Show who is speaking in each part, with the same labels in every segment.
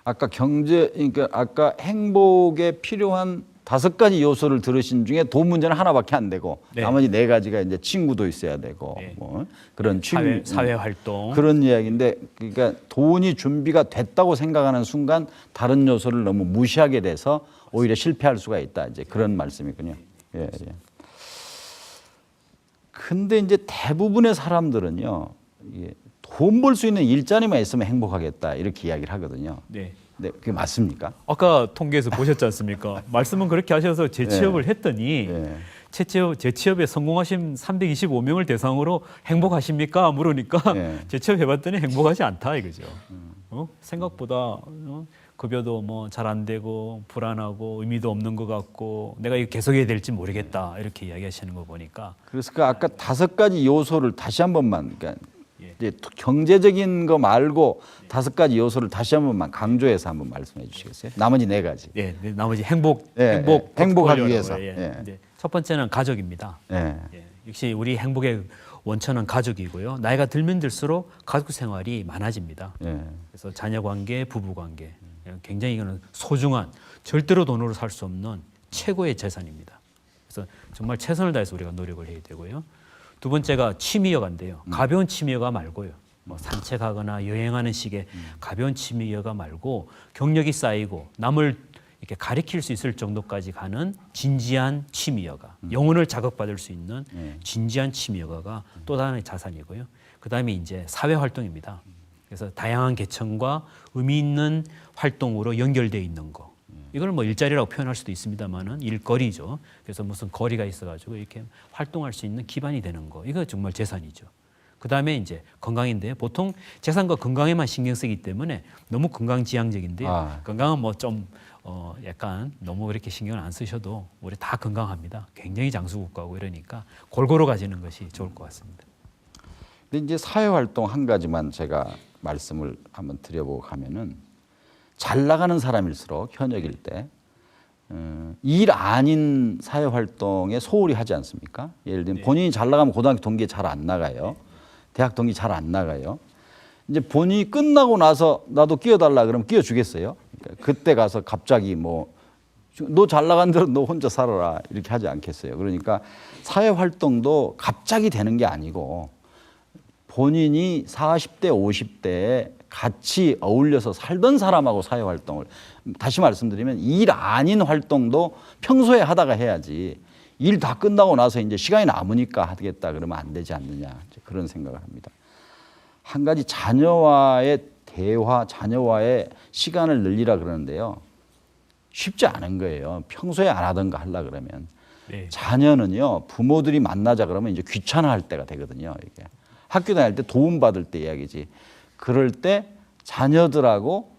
Speaker 1: 아까 그러니까 아까 행복에 필요한 5가지 요소를 들으신 중에 돈 문제는 하나밖에 안 되고
Speaker 2: 네.
Speaker 1: 나머지 4가지가 이제 친구도 있어야 되고
Speaker 2: 네.
Speaker 1: 뭐 그런 취미
Speaker 2: 사회 활동.
Speaker 1: 그런 이야기인데 그러니까 돈이 준비가 됐다고 생각하는 순간 다른 요소를 너무 무시하게 돼서 오히려 실패할 수가 있다. 이제 그런 말씀이군요. 예, 예. 근데 이제 대부분의 사람들은요. 돈 벌 수 있는 일자리만 있으면 행복하겠다. 이렇게 이야기를 하거든요.
Speaker 2: 네.
Speaker 1: 네, 그게 맞습니까?
Speaker 2: 아까 통계에서 보셨지 않습니까? 말씀은 그렇게 하셔서 재취업을 했더니
Speaker 1: 예.
Speaker 2: 재취업에 성공하신 325명을 대상으로 행복하십니까? 물으니까
Speaker 1: 예.
Speaker 2: 재취업 해봤더니 행복하지 않다 이거죠. 생각보다 급여도 뭐 잘 안 되고 불안하고 의미도 없는 것 같고 내가 이거 계속해야 될지 모르겠다 이렇게 이야기하시는 거 보니까
Speaker 1: 그래서 그 아까 5가지 요소를 다시 한 번만 그러니까
Speaker 2: 예.
Speaker 1: 이제 경제적인 거 말고 5가지 요소를 다시 한 번만 강조해서 한번 말씀해 주시겠어요? 나머지 4가지.
Speaker 2: 네, 나머지 행복하기
Speaker 1: 행복하기 위해서.
Speaker 2: 네. 첫 번째는 가족입니다.
Speaker 1: 예.
Speaker 2: 예, 역시 우리 행복의 원천은 가족이고요. 나이가 들면 들수록 가족 생활이 많아집니다.
Speaker 1: 예.
Speaker 2: 그래서 자녀 관계, 부부 관계 굉장히 이거는 소중한 절대로 돈으로 살 수 없는 최고의 재산입니다. 그래서 정말 최선을 다해서 우리가 노력을 해야 되고요. 두 번째가 취미여가인데요. 가벼운 취미여가 말고요. 뭐 산책하거나 여행하는 식의 가벼운 취미여가 말고 경력이 쌓이고 남을 이렇게 가리킬 수 있을 정도까지 가는 진지한 취미여가, 영혼을 자극받을 수 있는 진지한 취미여가가 또 다른 자산이고요. 그다음에 이제 사회 활동입니다. 그래서 다양한 계층과 의미 있는 활동으로 연결되어 있는 거. 이걸 뭐 일자리라고 표현할 수도 있습니다만은 일거리죠. 그래서 무슨 거리가 있어가지고 이렇게 활동할 수 있는 기반이 되는 거. 이거 정말 재산이죠. 그 다음에 이제 건강인데 보통 재산과 건강에만 신경 쓰기 때문에 너무 건강지향적인데요. 건강은 뭐 좀 약간 너무 그렇게 신경을 안 쓰셔도 우리 다 건강합니다. 굉장히 장수국가고 이러니까 골고루 가지는 것이 좋을 것 같습니다.
Speaker 1: 근데 이제 사회활동 한 가지만 제가 말씀을 한번 드려보고 가면은 잘 나가는 사람일수록 현역일 때 일 아닌 사회활동에 소홀히 하지 않습니까? 예를 들면 본인이 잘 나가면 고등학교 동기에 잘 안 나가요. 대학 동기 잘 안 나가요. 이제 본인이 끝나고 나서 나도 끼워달라 그러면 끼워주겠어요? 그러니까 그때 가서 갑자기 뭐 너 잘 나간 대로 너 혼자 살아라 이렇게 하지 않겠어요. 그러니까 사회활동도 갑자기 되는 게 아니고 본인이 40대, 50대에 같이 어울려서 살던 사람하고 사회활동을 다시 말씀드리면 일 아닌 활동도 평소에 하다가 해야지 일 다 끝나고 나서 이제 시간이 남으니까 하겠다 그러면 안 되지 않느냐 그런 생각을 합니다. 한 가지 자녀와의 대화, 자녀와의 시간을 늘리라 그러는데요. 쉽지 않은 거예요. 평소에 안 하던 거 하려고 그러면.
Speaker 2: 네.
Speaker 1: 자녀는요, 부모들이 만나자 그러면 이제 귀찮아할 때가 되거든요. 이게. 학교 다닐 때 도움받을 때 이야기지. 그럴 때 자녀들하고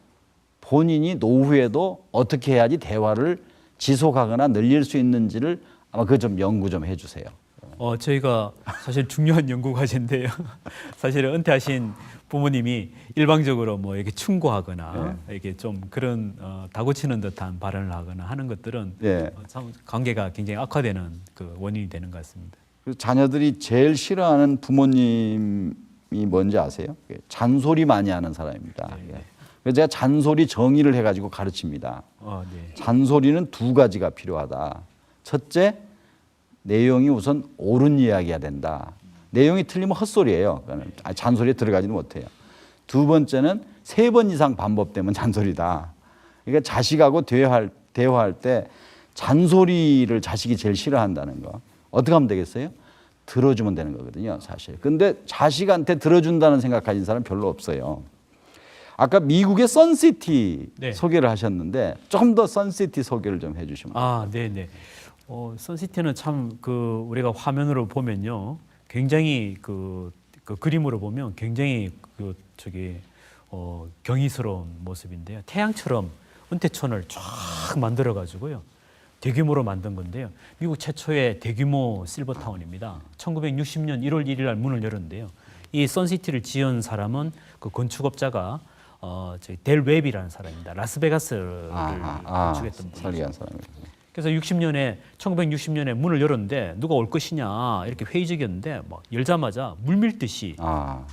Speaker 1: 본인이 노후에도 어떻게 해야지 대화를 지속하거나 늘릴 수 있는지를 아마 그거 좀 연구 좀 해주세요.
Speaker 2: 저희가 사실 중요한 연구 과제인데요. 사실은 은퇴하신 부모님이 일방적으로 뭐 이렇게 충고하거나 이렇게 좀 그런 다구치는 듯한 발언을 하거나 하는 것들은 참 관계가 굉장히 악화되는 그 원인이 되는 것 같습니다.
Speaker 1: 자녀들이 제일 싫어하는 부모님이 뭔지 아세요? 잔소리 많이 하는 사람입니다. 그래서 제가 잔소리 정의를 해가지고 가르칩니다.
Speaker 2: 네.
Speaker 1: 잔소리는 2가지가 필요하다. 첫째, 내용이 우선 옳은 이야기가 된다. 내용이 틀리면 헛소리예요. 잔소리에 들어가지도 못해요. 두 번째는 3번 이상 반복되면 잔소리다. 그러니까 자식하고 대화할 때 잔소리를 자식이 제일 싫어한다는 거. 어떻게 하면 되겠어요? 들어주면 되는 거거든요, 사실. 근데 자식한테 들어준다는 생각 가진 사람 별로 없어요. 아까 미국의 선시티 소개를 하셨는데 좀 더 선시티 소개를 좀 해주시면.
Speaker 2: 네네. 선시티는 참 그 우리가 화면으로 보면요, 굉장히 그 그림으로 보면 굉장히 경이스러운 모습인데요. 태양처럼 은퇴촌을 쫙 만들어 가지고요. 대규모로 만든 건데요. 미국 최초의 대규모 실버타운입니다. 1960년 1월 1일 날 문을 열었는데요. 이 선시티를 지은 사람은 그 건축업자가 델 웹이라는 사람입니다. 라스베가스를 건축했던 분이죠.
Speaker 1: 설계한 사람이에요.
Speaker 2: 그래서 1960년에 문을 열었는데 누가 올 것이냐 이렇게 회의적이었는데 막 열자마자 물밀듯이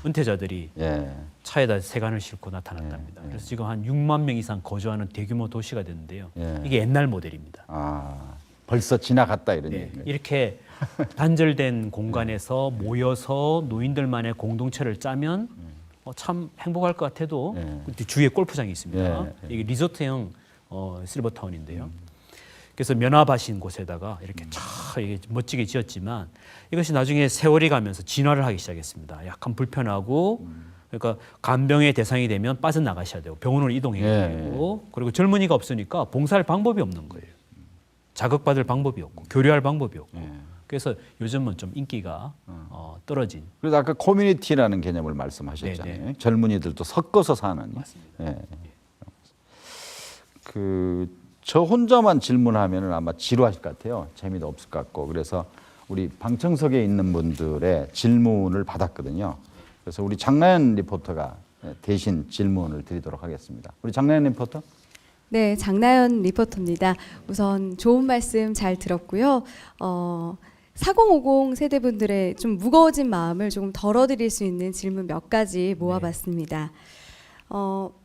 Speaker 2: 은퇴자들이
Speaker 1: 예.
Speaker 2: 차에다 세간을 싣고 나타났답니다. 그래서 지금 한 6만 명 이상 거주하는 대규모 도시가 됐는데요.
Speaker 1: 예.
Speaker 2: 이게 옛날 모델입니다.
Speaker 1: 벌써 지나갔다 이런
Speaker 2: 네,
Speaker 1: 얘기예요.
Speaker 2: 이렇게 단절된 공간에서 모여서 노인들만의 공동체를 짜면 참 행복할 것 같아도
Speaker 1: 예.
Speaker 2: 주위에 골프장이 있습니다.
Speaker 1: 예.
Speaker 2: 이게 리조트형 실버타운인데요. 그래서 면화밭인 곳에다가 이렇게 이게 멋지게 지었지만 이것이 나중에 세월이 가면서 진화를 하기 시작했습니다. 약간 불편하고 그러니까 간병의 대상이 되면 빠져나가셔야 되고 병원으로 이동해야 되고 그리고 젊은이가 없으니까 봉사할 방법이 없는 거예요. 자극받을 방법이 없고 교류할 방법이 없고 그래서 요즘은 좀 인기가 떨어진.
Speaker 1: 그래서 아까 커뮤니티라는 개념을 말씀하셨잖아요.
Speaker 2: 네네.
Speaker 1: 젊은이들도 섞어서 사는.
Speaker 2: 맞습니다.
Speaker 1: 예. 저 혼자만 질문하면 아마 지루하실 것 같아요. 재미도 없을 것 같고. 그래서 우리 방청석에 있는 분들의 질문을 받았거든요. 그래서 우리 장나연 리포터가 대신 질문을 드리도록 하겠습니다. 우리 장나연 리포터.
Speaker 3: 네, 장나연 리포터입니다. 우선 좋은 말씀 잘 들었고요. 4050 세대분들의 좀 무거워진 마음을 조금 덜어드릴 수 있는 질문 몇 가지 모아봤습니다.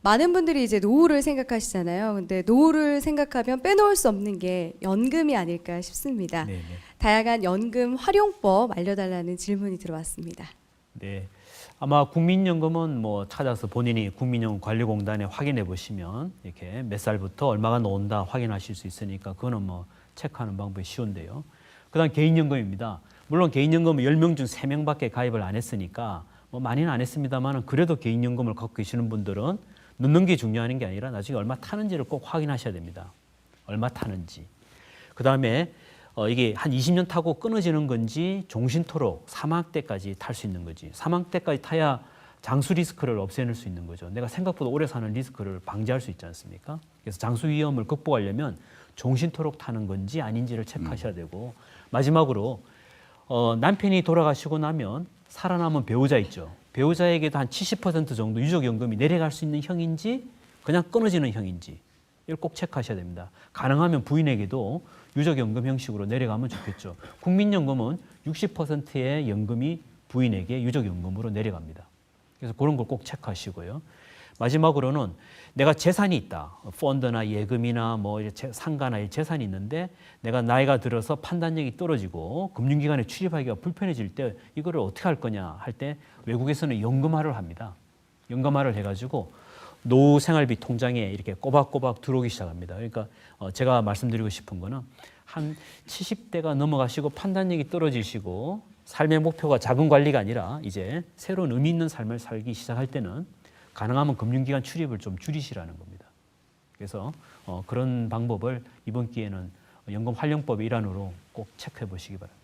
Speaker 3: 많은 분들이 이제 노후를 생각하시잖아요. 근데 노후를 생각하면 빼놓을 수 없는 게 연금이 아닐까 싶습니다.
Speaker 2: 네네.
Speaker 3: 다양한 연금 활용법 알려달라는 질문이 들어왔습니다.
Speaker 2: 네. 아마 국민연금은 뭐 찾아서 본인이 국민연금관리공단에 확인해 보시면 이렇게 몇 살부터 얼마가 나온다 확인하실 수 있으니까 그거는 뭐 체크하는 방법이 쉬운데요. 그다음 개인연금입니다. 물론 개인연금은 10명 중 3명밖에 가입을 안 했으니까 뭐 많이는 안 했습니다만 그래도 개인연금을 갖고 계시는 분들은 넣는 게 중요한 게 아니라 나중에 얼마 타는지를 꼭 확인하셔야 됩니다. 얼마 타는지. 그다음에 이게 한 20년 타고 끊어지는 건지 종신토록 사망 때까지 탈 수 있는 거지. 사망 때까지 타야 장수 리스크를 없애낼 수 있는 거죠. 내가 생각보다 오래 사는 리스크를 방지할 수 있지 않습니까? 그래서 장수 위험을 극복하려면 종신토록 타는 건지 아닌지를 체크하셔야 되고 마지막으로 남편이 돌아가시고 나면 살아남은 배우자 있죠. 배우자에게도 한 70% 정도 유족연금이 내려갈 수 있는 형인지 그냥 끊어지는 형인지 이걸 꼭 체크하셔야 됩니다. 가능하면 부인에게도 유족연금 형식으로 내려가면 좋겠죠. 국민연금은 60%의 연금이 부인에게 유족연금으로 내려갑니다. 그래서 그런 걸 꼭 체크하시고요. 마지막으로는 내가 재산이 있다. 펀드나 예금이나 뭐 상가나 재산이 있는데 내가 나이가 들어서 판단력이 떨어지고 금융기관에 출입하기가 불편해질 때 이거를 어떻게 할 거냐 할 때 외국에서는 연금화를 합니다. 연금화를 해가지고 노후 생활비 통장에 이렇게 꼬박꼬박 들어오기 시작합니다. 그러니까 제가 말씀드리고 싶은 거는 한 70대가 넘어가시고 판단력이 떨어지시고 삶의 목표가 자금 관리가 아니라 이제 새로운 의미 있는 삶을 살기 시작할 때는 가능하면 금융기관 출입을 좀 줄이시라는 겁니다. 그래서 그런 방법을 이번 기회는 연금 활용법의 일환으로 꼭 체크해 보시기 바랍니다.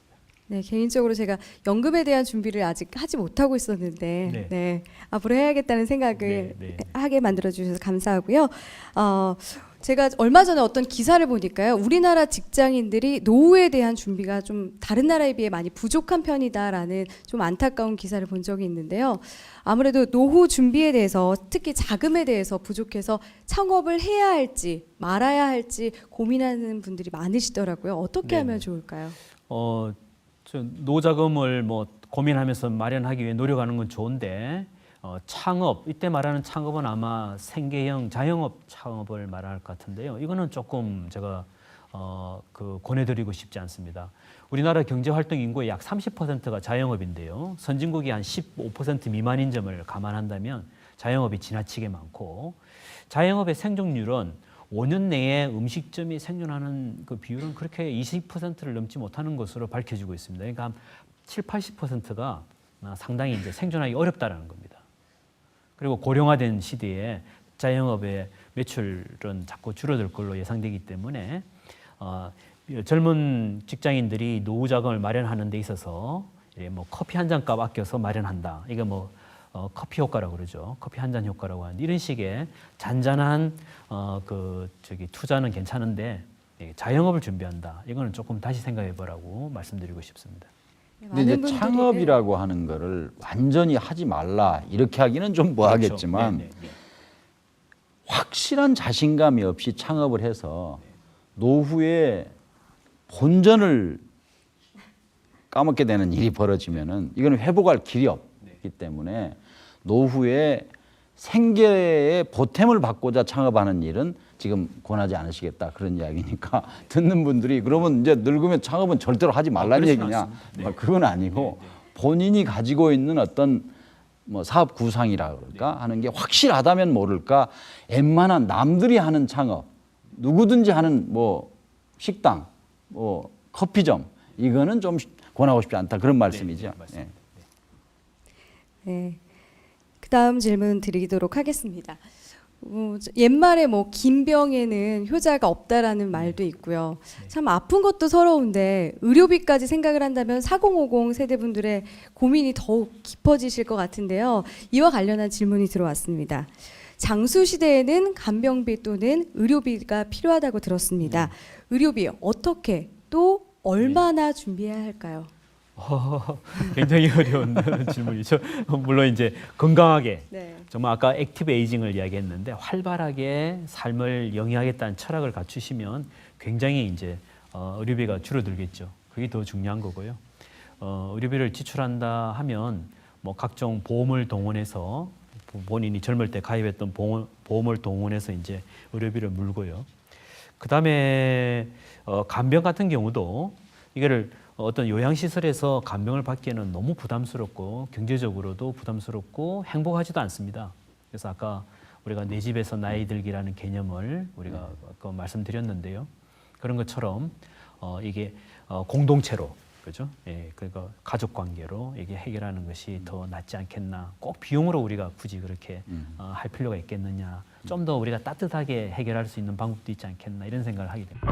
Speaker 3: 네, 개인적으로 제가 연금에 대한 준비를 아직 하지 못하고 있었는데 네, 앞으로 해야겠다는 생각을 하게 만들어 주셔서 감사하고요. 제가 얼마 전에 어떤 기사를 보니까요. 우리나라 직장인들이 노후에 대한 준비가 좀 다른 나라에 비해 많이 부족한 편이다라는 좀 안타까운 기사를 본 적이 있는데요. 아무래도 노후 준비에 대해서 특히 자금에 대해서 부족해서 창업을 해야 할지 말아야 할지 고민하는 분들이 많으시더라고요. 어떻게 하면 좋을까요?
Speaker 2: 노자금을 뭐 고민하면서 마련하기 위해 노력하는 건 좋은데 창업, 이때 말하는 창업은 아마 생계형 자영업 창업을 말할 것 같은데요. 이거는 조금 제가 권해드리고 싶지 않습니다. 우리나라 경제활동 인구의 약 30%가 자영업인데요. 선진국이 한 15% 미만인 점을 감안한다면 자영업이 지나치게 많고 자영업의 생존율은 5년 내에 음식점이 생존하는 그 비율은 그렇게 20%를 넘지 못하는 것으로 밝혀지고 있습니다. 그러니까 한 70~80%가 상당히 이제 생존하기 어렵다는 겁니다. 그리고 고령화된 시대에 자영업의 매출은 자꾸 줄어들 걸로 예상되기 때문에 젊은 직장인들이 노후 자금을 마련하는 데 있어서 뭐 커피 한 잔 값 아껴서 마련한다. 이게 뭐 커피 효과라고 그러죠. 커피 한 잔 효과라고 하는 이런 식의 잔잔한 투자는 괜찮은데 자영업을 준비한다. 이거는 조금 다시 생각해보라고 말씀드리고 싶습니다.
Speaker 1: 근데 이제 창업이라고 하는 거를 완전히 하지 말라 이렇게 하기는 좀 뭐하겠지만
Speaker 2: 그렇죠.
Speaker 1: 확실한 자신감이 없이 창업을 해서 노후에 본전을 까먹게 되는 일이 벌어지면은 이거는 회복할 길이 없기 때문에 노후에 생계의 보탬을 받고자 창업하는 일은 지금 권하지 않으시겠다 그런 이야기니까 듣는 분들이 그러면 이제 늙으면 창업은 절대로 하지 말라는 얘기냐? 그건 아니고 본인이 가지고 있는 어떤 뭐 사업 구상이라 그럴까 하는 게 확실하다면 모를까 웬만한 남들이 하는 창업 누구든지 하는 뭐 식당 뭐 커피점 이거는 좀 권하고 싶지 않다 그런 말씀이죠. 네.
Speaker 3: 네. 그다음 질문 드리도록 하겠습니다. 옛말에 뭐 긴병에는 효자가 없다라는 말도 있고요. 참 아픈 것도 서러운데 의료비까지 생각을 한다면 4050 세대분들의 고민이 더욱 깊어지실 것 같은데요. 이와 관련한 질문이 들어왔습니다. 장수 시대에는 간병비 또는 의료비가 필요하다고 들었습니다. 의료비 어떻게 또 얼마나 준비해야 할까요?
Speaker 2: 굉장히 어려운 질문이죠. 물론 이제 건강하게
Speaker 3: 네.
Speaker 2: 정말 아까 액티브 에이징을 이야기했는데 활발하게 삶을 영위하겠다는 철학을 갖추시면 굉장히 이제 의료비가 줄어들겠죠. 그게 더 중요한 거고요. 의료비를 지출한다 하면 뭐 각종 보험을 동원해서 본인이 젊을 때 가입했던 보험을 동원해서 이제 의료비를 물고요. 그 다음에 간병 같은 경우도 이거를 어떤 요양시설에서 간병을 받기에는 너무 부담스럽고 경제적으로도 부담스럽고 행복하지도 않습니다. 그래서 아까 우리가 내 집에서 나이 들기라는 개념을 우리가 아까 말씀드렸는데요. 그런 것처럼 이게 공동체로 그죠? 예, 그러니까 가족 관계로 이게 해결하는 것이 더 낫지 않겠나. 꼭 비용으로 우리가 굳이 그렇게 할 필요가 있겠느냐. 좀 더 우리가 따뜻하게 해결할 수 있는 방법도 있지 않겠나 이런 생각을 하게 됩니다.